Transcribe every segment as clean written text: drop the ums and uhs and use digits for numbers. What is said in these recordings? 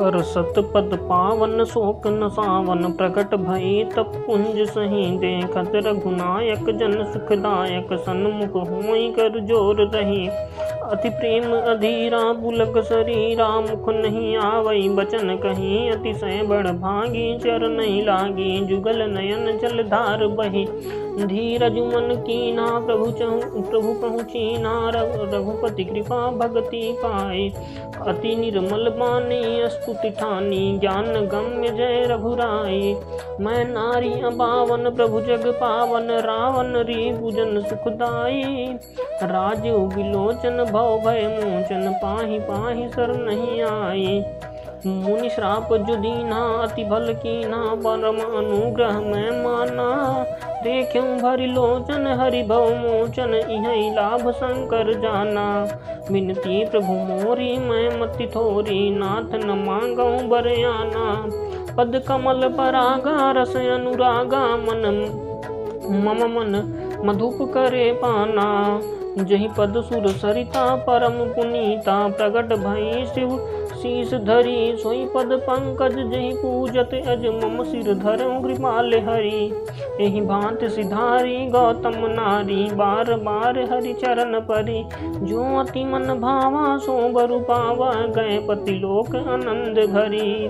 कर सतपद पावन शोक न सावन, प्रकट भई तप पुंज सही देखत रघुनायक जन सुखदायक, सन्मुख होई कर जोर रही। अति प्रेम अधीरा पुलक शरीरा, मुख नहीं आवई बचन कहीं, अतिशय बड़ भागी चर नहीं लागी, जुगल नयन जलधार बही। धीरज मन कीना प्रभु पहुँचीना, रघुपति कृपा भगति पाए। अति निर्मल बानी स्तुति ठानी, ज्ञान गम्य जय रघुराई। मैं नारी अबावन प्रभु जग पावन, रावण रिपुजन सुखदाई। राजू विलोचन भव भय मोचन, पाहि पाहि शर नहीं आई। मुनि श्राप जुदीना अति भल कीना, परम अनुग्रह मैं माना। देख्यूं भरि लोचन हरि भव मोचन, इहि लाभ शंकर जाना। विनती प्रभु मोरी मैं मति थोरी, नाथ न मांगऊं बरयाना। पद कमल परागा रस अनुरागा, मम मन मधुप करे पाना। जहि पद सुर सरिता परम पुनीता, प्रगट भई शिव शीस धरी। सोई पद पंकज जहि पूजत अज, मम सिर धरऊं कृपाल हरि। एहि भांति सिधारी गौतम नारी, बार बार हरि चरण परी। जो अति मन भावा सो बरु पावा, गए पति लोक आनंद भरी।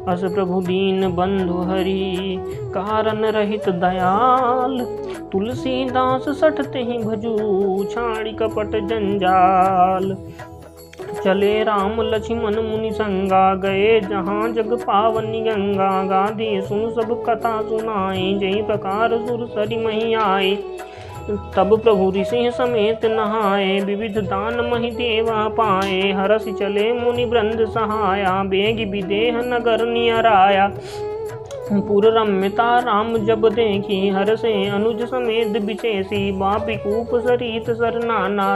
अस प्रभु दीन बंधु हरि, कारण रहित दयाल। तुलसीदास सठते ही भजू, छाड़ी कपट जंजाल। चले राम लक्ष्मण मुनि संगा, गए जहाँ जग पावनी गंगा। गाधी सुन सब कथा सुनाई, जय प्रकार सुर सरि मही आए। तब प्रभु ऋषि समेत नहाए, विविध दान मही देवा पाए। हरसि चले मुनि वृंद सहाया, बेग विदेह नगर नियराया। पुर रम्यता राम जब देखी, हर से अनुज समेत बिचेसी। बापी कूप सरित सरनाना,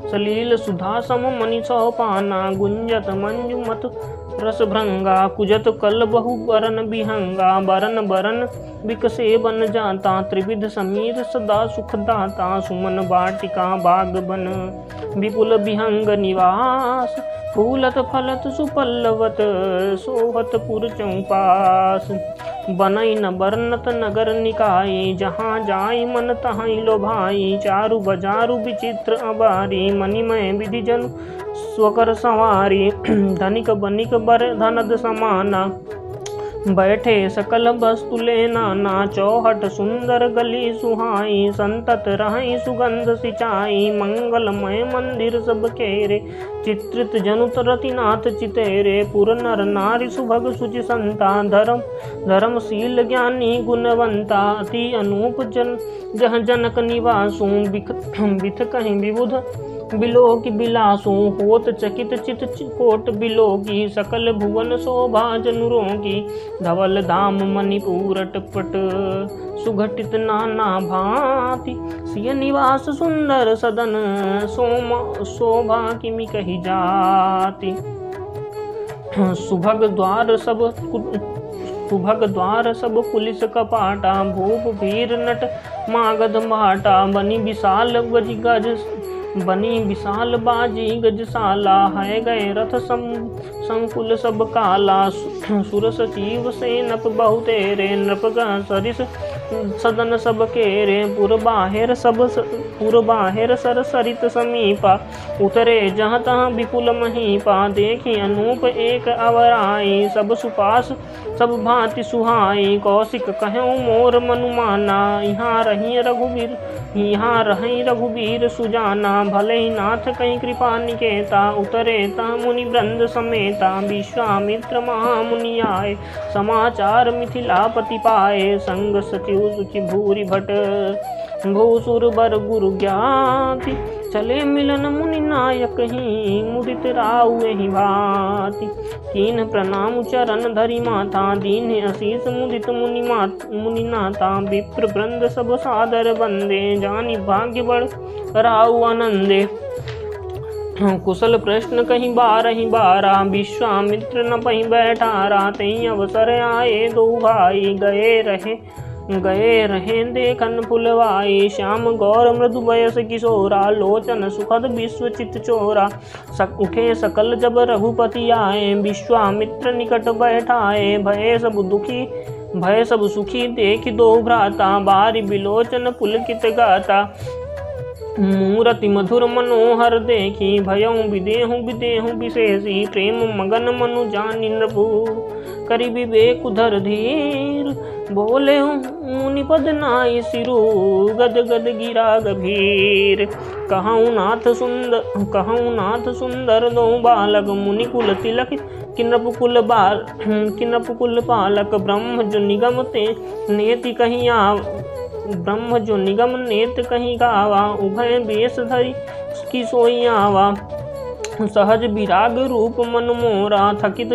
सलील सुधा सम मनि सौपाना। गुंजत मंजु मत रस भृंगा, कुजत कल बहु बरन बिहंगा। बरन बरन बिकसे बन जाता, त्रिविध समीर सदा सुख दाता। सुमन वाटिका बाग बन, विपुल बिहंग निवास। फूलत फलत सुपल्लवत, सोहत पुर चौपास। बनई न बरनत नगर निकाई, जहाँ जाई मन तहाँ लोभाई। चारु बजारु विचित्र अबारी, मणिमय विधि जन स्वकर संवारी। धनिक बनिक बर धनद समाना, बैठे सकल वस्तु ले नाना। चौहट सुंदर गली सुहाई, संतत रहि सुगंध सिंचाई। मंगलमय मंदिर सब केरे, चित्रित जनुत रतिनाथ चितेरे। पुर नर नारी सुभग सुचि संता, धर्मशील ज्ञानी गुणवंता। अति अनूप जह जनक निवासु, बिथ कहीं विबुध बिलोकी बिलासु। होत चकित चित कोट बिलोकी, सकल भुवन शोभा जनुरोगी। धवल धाम मणिपूरट पट, सुघटित नाना भांति। सिय निवास सुंदर सदन, शोभा किमि कही जाति। सुभग द्वार सब पुलिस कपाटा। भूप वीर नट मागध माटा, बनी विशाल बाजी गजशाला। है गए रथ संकुल सब काला। सुर सचिव सेनप बहुतेरे, नृपगा सरिस सदन सब केरे। पुर बाहेर सर सरित समीपा, उतरे जहाँ तहाँ विपुल महीपा। देखी अनूप एक अवराई, सब सुपास सब भांति सुहाई। कौशिक कहूँ मोर मनुमाना, यहाँ रही रघुवीर सुजाना। भले ही नाथ कहीं कृपा निकेता, उतरे ता मुनि वृंद समेता। विश्वामित्र महामुनि आए, समाचार मिथिलापति पाए। संग सचिव सुचि भूरि भट, भूसुर बर गुरु ज्ञाति। चले मिलन मुनि नायक ही, मुदित राउ एहि भांति। कीन प्रणाम चरण धरि माथा, दीन असीस मुदित मुनिनाथा। विप्र वृंद सब सादर बंदे, जानि भाग्य बड़ राउ आनंदे। कुशल प्रश्न कहीं बारहि बारा, विश्वामित्र न पहीं बैठारा। तई अवसर आए दो भाई, गए रहे गए रहे देखन फुलवाई, श्याम गौर मृदु वयस किशोरा, लोचन सुखद विश्वचित चोरा। उठे सकल जब रघुपति आए, विश्वामित्र निकट बैठाए, भय सब सुखी देख दो भ्राता, बारी बिलोचन पुलकित गाता। मूरति मधुर मनोहर देखी, भयउ विदेहु विशेषी, प्रेम मगन मनु जानि नृपु, करि विवेक उधर धीर। बोले मुनिपद नाई सिरु, गद गद गिरा गभीर। कहऊँ नाथ सुंदर दो बालक, मुनि कुल तिलक किन्नप कुल पालक। ब्रह्म जो निगम नेत कहीं गावा, उभय बेश धरि की सोई आवा। सहज विराग रूप मन मोरा, थकित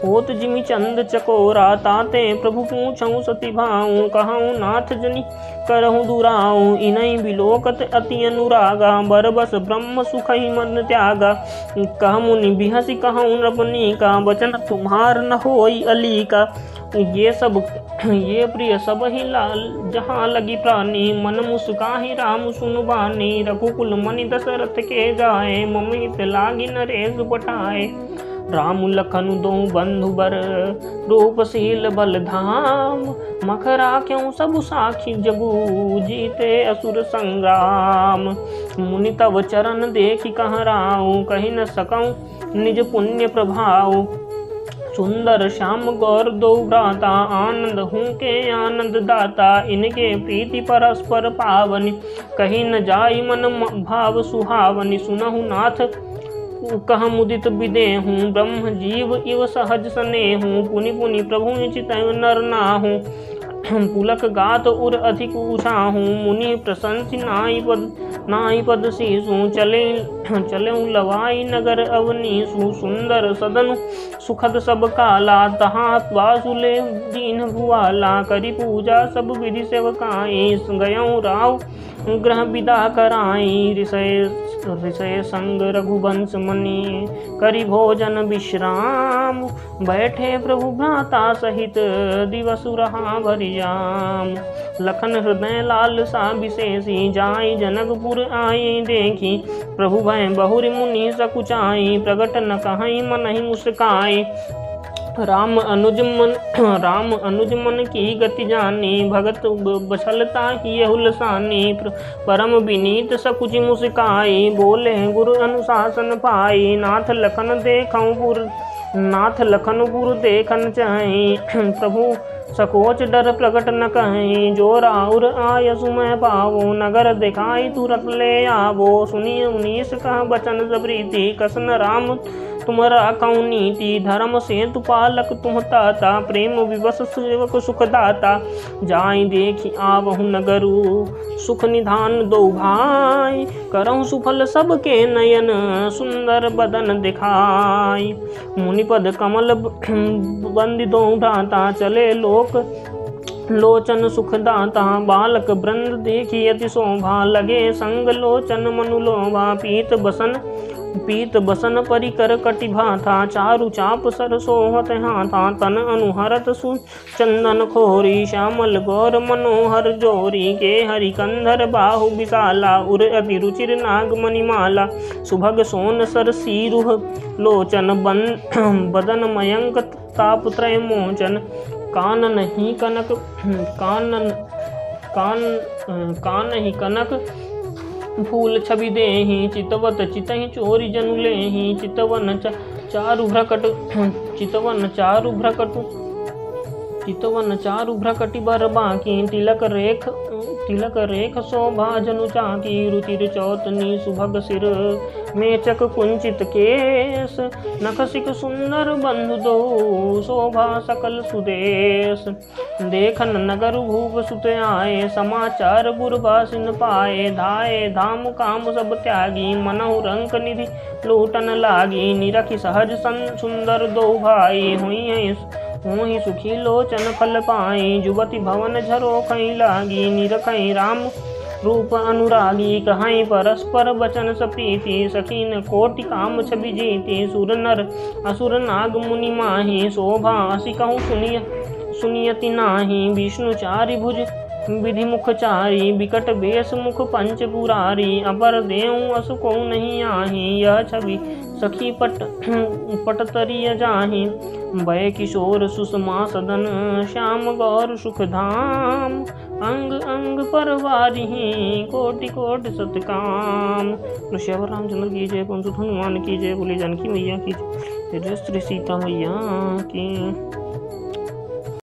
होत जिमि चंद चकोरा। ताते प्रभु पूछऊँ सति भाऊँ, कहऊँ नाथ जनि करहूँ दुराऊँ। इनहि बिलोकत अति अनुरागा, बरबस ब्रह्म सुखहि मन त्यागा। कह मुनि बिहसि कहऊँ नृपनी का, वचन तुम्हार न होई अली का। ये प्रिय सब ही लाल जहाँ लगी प्राणी, मन मुस्काहि राम सुनु बानी। रघुकुल मनि दशरथ के जाए, मम हित लागी नरेश पठाए। राम लखन दो बंधु बर, रूपशील बल धाम। मखरा क्यों सब साखी जगू, जीते असुर संग्राम। मुनि तव चरण देखि कहराऊँ, कहि न सकऊँ निज पुण्य प्रभाव। सुंदर श्याम गौर दो भ्राता, आनंद हूँ के आनंद दाता। इनके प्रीति परस्पर पावनी, कहीं न जाई मन भाव सुहावनी। सुनहु नाथ कह मुदित बिदेहूँ, ब्रह्म जीव इव सहज स्नेहूँ। पुनि पुनि प्रभु चित नर नाहूँ, पुलक गात उर अधिक उछाहूँ। मुनि प्रशंसि नाई पद शीसु, चले लवाई नगर अवनीसु। सुंदर सदन सुखद सब काला, तहाँ वासुले दीन भुआला। करी पूजा सब विधि सेवकाई, गयऊँ राव ग्रह विदा कराई। ऋषय संग रघुवंश मनि, करी भोजन विश्राम। बैठे प्रभु भ्राता सहित, दिवस रहा भरियाम। लखन हृदय लाल सा विशेषी, जाई जनकपुर आई देखी। प्रभु भय बहुरि मुनि सकुचाई, प्रगट न कहई मनहि मुस्काई। राम अनुज मन की गति जानी, भगत बछलता ही हुलसानी। परम विनीत सकुच मुस्काई, बोले गुरु अनुशासन पाई। नाथ लखनपुर देखन चाहि, प्रभु सकोच डर प्रकट न कहीं। जो राउर आय सुमय पावो, नगर दिखाई तुरत ले आवो। सुनिए उनीस कह बचन सबरीति, कसन राम तुमरा कौन नीति। धर्म सेतु पालक तुम ताता, प्रेम विवश सेवक सुखदाता। जाई देखी आवहु नगरु, सुख निधान दो भाई। करहु सुफल सबके नयन, सुंदर बदन दिखाई। मुनिपद कमल बंदी दो भ्राता, चले लोचन सुखदाता। बालक वृंद देखी अति शोभा, लगे संग लोचन मनु लोभा। पीत बसन परिकर कटिभा था, चारु चाप सर सोहत हाथा। तन अनुहरत सुचंदन खोरी, श्यामल गौर मनोहर जोरी। के हरि कंधर बाहु विशाला, उर अति रुचिर नाग मणिमाला। सुभग सोन सर सीरुह लोचन, बदन मयंक ताप त्रय मोचन। कानन ही कनक फूल छवि देहि, चितवत चितहि चोरी जनु लेहि। चितवन चारु भ्रकटि बर बाकी। तिलक रेख शोभा जनु चाकी। रुचिर चौतनी सुभग सिर, मेचक कुंचित केस। नखसिक सुंदर बंधु दो, शोभा सकल सुदेश। देखन नगर भूप सुत आए, समाचार गुरबासिन पाए। धाये धाम काम सब त्यागी, मनहु रंक निधि लूटन लागी। निरखि सहज सुंदर दो भाई, हुई सुखी लोचन फल पाई। जुवति भवन झरो कहीं लागी, निरखई राम रूप अनुरागी। कहीं परस्पर बचन सप्रीति, सखीन कोटि काम छवि जीति। सुर नर असुर नाग मुनि माही, शोभा असी कहूँ सुनियति नाही विष्णु चारि भुज विधि मुखचारी बिकट बेस मुख पंच पुरारी अपर देव असु को नहीं आही यह छवि सखी पटतरिय जाही भय किशोर सुषमा सदन श्याम गौर सुख धाम अंग अंग पर वारी कोटि कोटि सतकाम। श्यावर रामचंद्र की जय, पवन सुत हनुमान की जय, बोले जानकी मैया की जय, श्री सीता मैया की।